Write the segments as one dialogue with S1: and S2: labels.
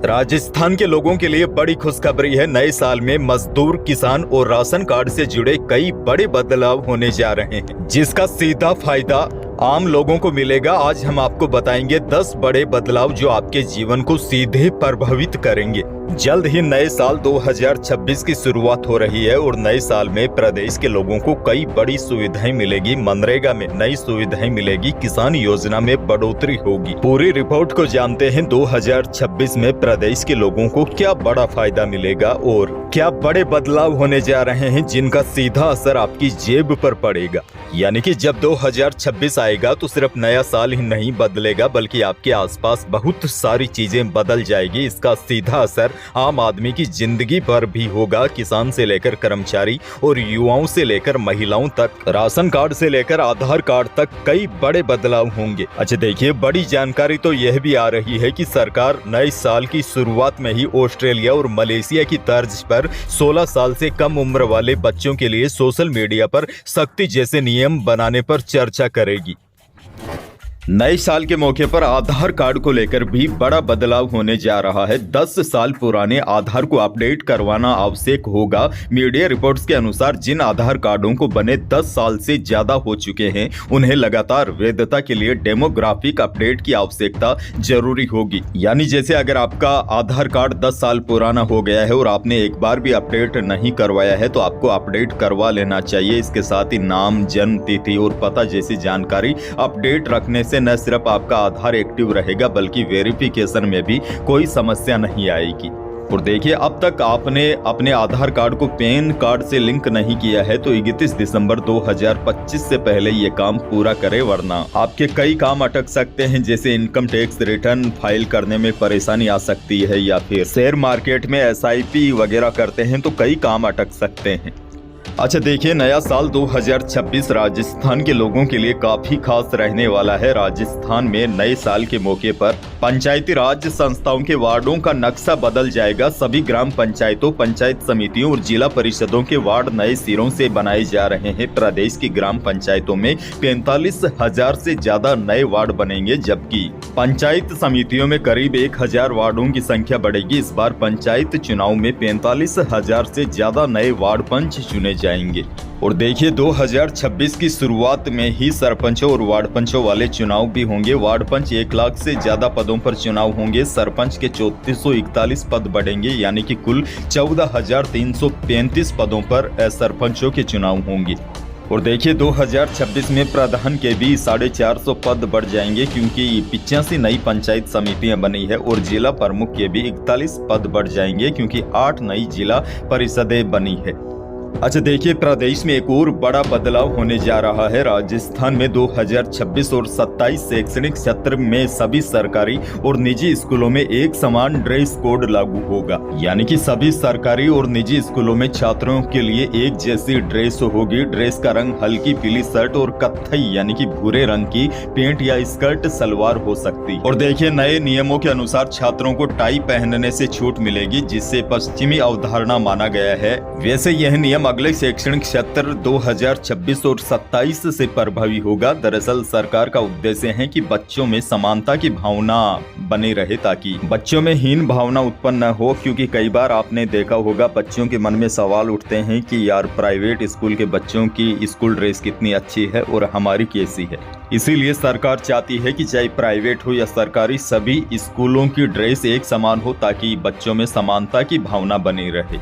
S1: राजस्थान के लोगों के लिए बड़ी खुशखबरी है। नए साल में मजदूर, किसान और राशन कार्ड से जुड़े कई बड़े बदलाव होने जा रहे हैं, जिसका सीधा फायदा आम लोगों को मिलेगा। आज हम आपको बताएंगे 10 बड़े बदलाव जो आपके जीवन को सीधे प्रभावित करेंगे। जल्द ही नए साल 2026 की शुरुआत हो रही है और नए साल में प्रदेश के लोगों को कई बड़ी सुविधाएं मिलेगी। मनरेगा में नई सुविधाएं मिलेगी, किसान योजना में बढ़ोतरी होगी। पूरी रिपोर्ट को जानते हैं 2026 में प्रदेश के लोगों को क्या बड़ा फायदा मिलेगा और क्या बड़े बदलाव होने जा रहे हैं जिनका सीधा असर आपकी जेब पर पड़ेगा। यानी कि जब 2026 आएगा तो सिर्फ नया साल ही नहीं बदलेगा, बल्कि आपके आसपास बहुत सारी चीजें बदल जाएगी। इसका सीधा असर आम आदमी की जिंदगी पर भी होगा। किसान से लेकर कर्मचारी और युवाओं से लेकर महिलाओं तक, राशन कार्ड से लेकर आधार कार्ड तक कई बड़े बदलाव होंगे। अच्छा देखिए, बड़ी जानकारी तो यह भी आ रही है कि सरकार नए साल की शुरुआत में ही ऑस्ट्रेलिया और मलेशिया की तर्ज पर 16 साल से कम उम्र वाले बच्चों के लिए सोशल मीडिया पर सख्ती जैसे नियम बनाने पर चर्चा करेगी। नए साल के मौके पर आधार कार्ड को लेकर भी बड़ा बदलाव होने जा रहा है। 10 साल पुराने आधार को अपडेट करवाना आवश्यक होगा। मीडिया रिपोर्ट्स के अनुसार जिन आधार कार्डों को बने 10 साल से ज्यादा हो चुके हैं, उन्हें लगातार वैधता के लिए डेमोग्राफिक अपडेट की आवश्यकता जरूरी होगी। यानी जैसे अगर आपका आधार कार्ड 10 साल पुराना हो गया है और आपने एक बार भी अपडेट नहीं करवाया है तो आपको अपडेट करवा लेना चाहिए। इसके साथ ही नाम, जन्म तिथि और पता जैसी जानकारी अपडेट रखने से न सिर्फ आपका आधार एक्टिव रहेगा बल्कि वेरिफिकेशन में भी कोई समस्या नहीं आएगी। और देखिए, अब तक आपने अपने आधार कार्ड को पैन कार्ड से लिंक नहीं किया है तो 31 दिसंबर 2025 से पहले ये काम पूरा करें, वरना आपके कई काम अटक सकते हैं। जैसे इनकम टैक्स रिटर्न फाइल करने में परेशानी आ सकती है, या फिर शेयर मार्केट में SIP वगैरह करते हैं तो कई काम अटक सकते हैं। अच्छा देखिए, नया साल 2026 राजस्थान के लोगों के लिए काफी खास रहने वाला है। राजस्थान में नए साल के मौके पर पंचायती राज संस्थाओं के वार्डों का नक्शा बदल जाएगा। सभी ग्राम पंचायतों, पंचायत समितियों और जिला परिषदों के वार्ड नए सिरों से बनाए जा रहे हैं। प्रदेश की ग्राम पंचायतों में 45,000 से ज्यादा नए वार्ड बनेंगे, जबकि पंचायत समितियों में करीब 1,000 वार्डों की संख्या बढ़ेगी। इस बार पंचायत चुनाव में 45,000 से ज्यादा नए वार्ड पंच चुने जाएंगे। और देखिए, 2026 की शुरुआत में ही सरपंचों और वार्ड पंचों वाले चुनाव भी होंगे। वार्ड पंच 1 लाख से ज्यादा पदों पर चुनाव होंगे। सरपंच के 3441 पद बढ़ेंगे, यानी कि कुल 14,335 पदों पर सरपंचों के चुनाव होंगे। और देखिए, 2026 में प्रधान के भी 450 पद बढ़ जाएंगे, क्योंकि 85 नई पंचायत समितियां बनी है। और जिला प्रमुख के भी 41 पद बढ़ जाएंगे, क्योंकि 8 नई जिला परिषदें बनी है। अच्छा देखिए, प्रदेश में एक और बड़ा बदलाव होने जा रहा है। राजस्थान में 2026 और 27 शैक्षणिक सत्र में सभी सरकारी और निजी स्कूलों में एक समान ड्रेस कोड लागू होगा। यानी कि सभी सरकारी और निजी स्कूलों में छात्रों के लिए एक जैसी ड्रेस होगी। ड्रेस का रंग हल्की पीली शर्ट और कत्थई यानी कि भूरे रंग की पैंट या स्कर्ट सलवार हो सकती। और देखिए, नए नियमों के अनुसार छात्रों को टाई पहनने से छूट मिलेगी, जिससे पश्चिमी अवधारणा माना गया है। वैसे यह नियम अगले शैक्षणिक सत्र 2026 और 27 से प्रभावी होगा। दरअसल सरकार का उद्देश्य है कि बच्चों में समानता की भावना बनी रहे, ताकि बच्चों में हीन भावना उत्पन्न न हो। क्योंकि कई बार आपने देखा होगा, बच्चों के मन में सवाल उठते हैं कि यार, प्राइवेट स्कूल के बच्चों की स्कूल ड्रेस कितनी अच्छी है और हमारी कैसी है। इसीलिए सरकार चाहती है कि चाहे प्राइवेट हो या सरकारी, सभी स्कूलों की ड्रेस एक समान हो, ताकि बच्चों में समानता की भावना बनी रहे।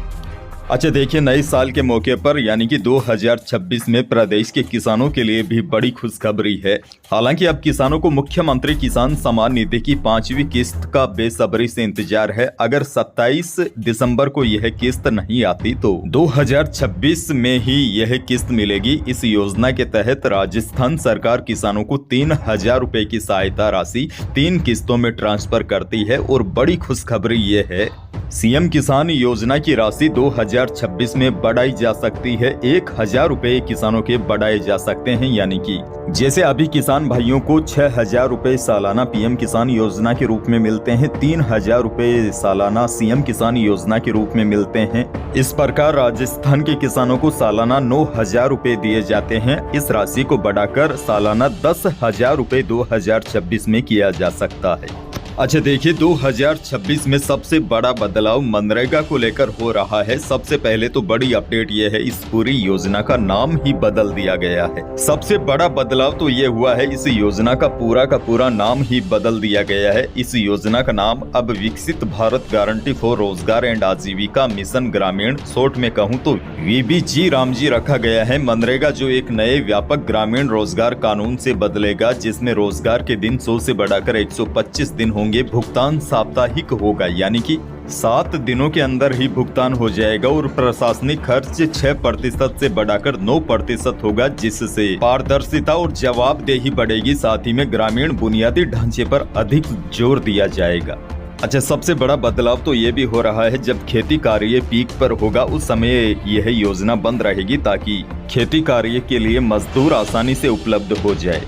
S1: अच्छा देखिए, नए साल के मौके पर यानी कि 2026 में प्रदेश के किसानों के लिए भी बड़ी खुशखबरी है। हालांकि अब किसानों को मुख्यमंत्री किसान सम्मान निधि की 5वीं किस्त का बेसब्री से इंतजार है। अगर 27 दिसंबर को यह किस्त नहीं आती तो 2026 में ही यह किस्त मिलेगी। इस योजना के तहत राजस्थान सरकार किसानों को 3,000 रुपए की सहायता राशि 3 किस्तों में ट्रांसफर करती है। और बड़ी खुशखबरी ये है, सीएम किसान योजना की राशि 2026 में बढ़ाई जा सकती है। 1,000 रुपए किसानों के बढ़ाए जा सकते हैं। यानी कि जैसे अभी किसान भाइयों को 6,000 रुपए सालाना पीएम किसान योजना के रूप में मिलते हैं, 3,000 रुपए सालाना सीएम किसान योजना के रूप में मिलते हैं। इस प्रकार राजस्थान के किसानों को सालाना 9,000 रुपए दिए जाते हैं। इस राशि को बढ़ाकर सालाना 10,000 रुपए 2026 में किया जा सकता है। अच्छा देखिए, 2026 में सबसे बड़ा बदलाव मनरेगा को लेकर हो रहा है। सबसे पहले तो बड़ी अपडेट ये है, इस पूरी योजना का नाम ही बदल दिया गया है। सबसे बड़ा बदलाव तो ये हुआ है, इस योजना का पूरा नाम ही बदल दिया गया है। इस योजना का नाम अब विकसित भारत गारंटी फॉर रोजगार एंड आजीविका मिशन ग्रामीण, शॉर्ट में कहूँ तो VBG रामजी रखा गया है। मनरेगा जो एक नए व्यापक ग्रामीण रोजगार कानून से बदलेगा, जिसमें रोजगार के दिन 100 से बढ़ाकर 125 दिन होंगे। भुगतान साप्ताहिक होगा, यानी कि 7 दिनों के अंदर ही भुगतान हो जाएगा और प्रशासनिक खर्च 6% से बढ़ाकर 9% होगा, जिससे पारदर्शिता और जवाबदेही बढ़ेगी। साथ ही में ग्रामीण बुनियादी ढांचे पर अधिक जोर दिया जाएगा। अच्छा, सबसे बड़ा बदलाव तो ये भी हो रहा है, जब खेती कार्य पीक पर होगा उस समय यह योजना बंद रहेगी, ताकि खेती कार्य के लिए मजदूर आसानी से उपलब्ध हो जाए।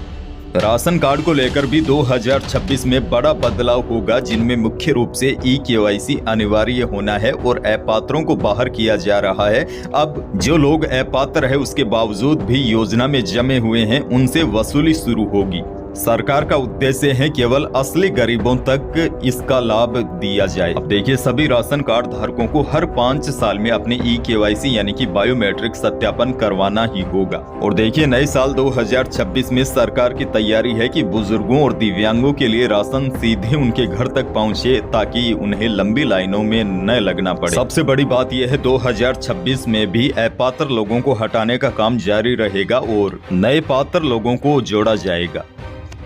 S1: राशन कार्ड को लेकर भी 2026 में बड़ा बदलाव होगा, जिनमें मुख्य रूप से eKYC अनिवार्य होना है और अपात्रों को बाहर किया जा रहा है। अब जो लोग अपात्र है उसके बावजूद भी योजना में जमे हुए हैं, उनसे वसूली शुरू होगी। सरकार का उद्देश्य है केवल असली गरीबों तक इसका लाभ दिया जाए। अब देखिए, सभी राशन कार्ड धारकों को हर 5 साल में अपने eKYC यानी कि बायोमेट्रिक सत्यापन करवाना ही होगा। और देखिए, नए साल 2026 में सरकार की तैयारी है कि बुजुर्गों और दिव्यांगों के लिए राशन सीधे उनके घर तक पहुंचे, ताकि उन्हें लंबी लाइनों में न लगना पड़े। सबसे बड़ी बात यह है, 2026 में भी अपात्र लोगों को हटाने का काम जारी रहेगा और नए पात्र लोगों को जोड़ा जाएगा।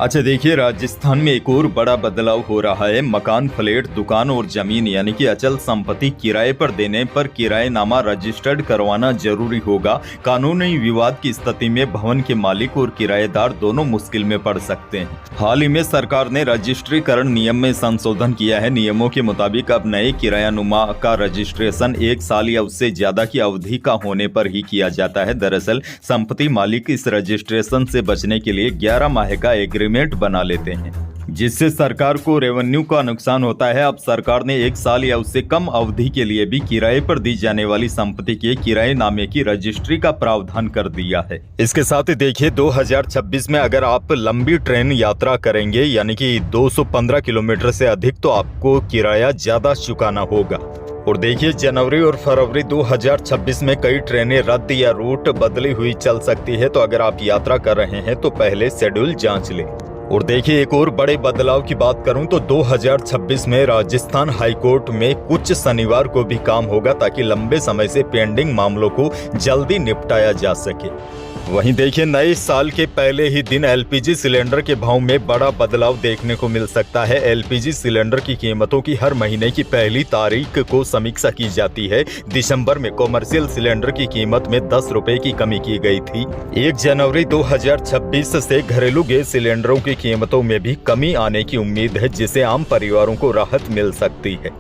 S1: अच्छा देखिए, राजस्थान में एक और बड़ा बदलाव हो रहा है। मकान, फ्लैट, दुकान और जमीन यानी कि अचल संपत्ति किराए पर देने पर किराएनामा रजिस्टर्ड करवाना जरूरी होगा। कानूनी विवाद की स्थिति में भवन के मालिक और किराएदार दोनों मुश्किल में पड़ सकते हैं। हाल ही में सरकार ने रजिस्ट्रीकरण नियम में संशोधन किया है। नियमों के मुताबिक अब नए किरायानुमा का रजिस्ट्रेशन 1 साल या उससे ज्यादा की अवधि का होने पर ही किया जाता है। दरअसल संपत्ति मालिक इस रजिस्ट्रेशन से बचने के लिए 11 माह का एग्रीमेंट बना लेते हैं, जिससे सरकार को रेवेन्यू का नुकसान होता है। अब सरकार ने 1 साल या उससे कम अवधि के लिए भी किराए पर दी जाने वाली संपत्ति के किराएनामे की रजिस्ट्री का प्रावधान कर दिया है। इसके साथ ही देखिए, 2026 में अगर आप लंबी ट्रेन यात्रा करेंगे यानी कि 215 किलोमीटर से अधिक, तो आपको किराया ज्यादा चुकाना होगा। और देखिए, जनवरी और फरवरी 2026 में कई ट्रेनें रद्द या रूट बदली हुई चल सकती है, तो अगर आप यात्रा कर रहे हैं तो पहले शेड्यूल जांच लें। और देखिए, एक और बड़े बदलाव की बात करूं तो 2026 में राजस्थान हाईकोर्ट में कुछ शनिवार को भी काम होगा, ताकि लंबे समय से पेंडिंग मामलों को जल्दी निपटाया जा सके। वहीं देखिए, नए साल के पहले ही दिन LPG सिलेंडर के भाव में बड़ा बदलाव देखने को मिल सकता है। LPG सिलेंडर की कीमतों की हर महीने की पहली तारीख को समीक्षा की जाती है। दिसंबर में कॉमर्शियल सिलेंडर की कीमत में 10 रुपए की कमी की गई थी। 1 जनवरी 2026 से घरेलू गैस सिलेंडरों की कीमतों में भी कमी आने की उम्मीद है, जिससे आम परिवारों को राहत मिल सकती है।